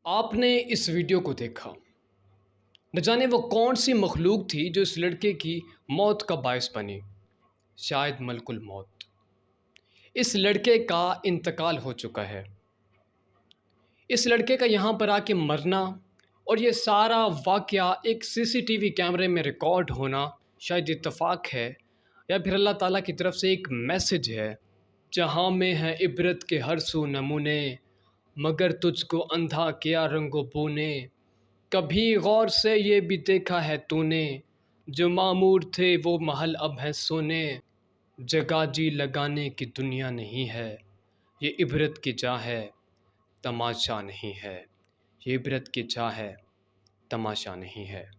आपने इस वीडियो को देखा। न जाने वो कौन सी मखलूक थी जो इस लड़के की मौत का बायस बनी। शायद मलकुल मौत। इस लड़के का इंतकाल हो चुका है। इस लड़के का यहाँ पर आके मरना और ये सारा वाक़या एक सीसीटीवी कैमरे में रिकॉर्ड होना शायद इत्तेफाक है या फिर अल्लाह ताला की तरफ से एक मैसेज है। जहाँ में है इबरत के हर सू नमूने, मगर तुझको अंधा किया रंगो बू ने। कभी गौर से ये भी देखा है तूने, जो मामूर थे वो महल अब हैं सोने। जगह जी लगाने की दुनिया नहीं है, ये इबरत की जा है, तमाशा नहीं है। ये इबरत की जा है, तमाशा नहीं है।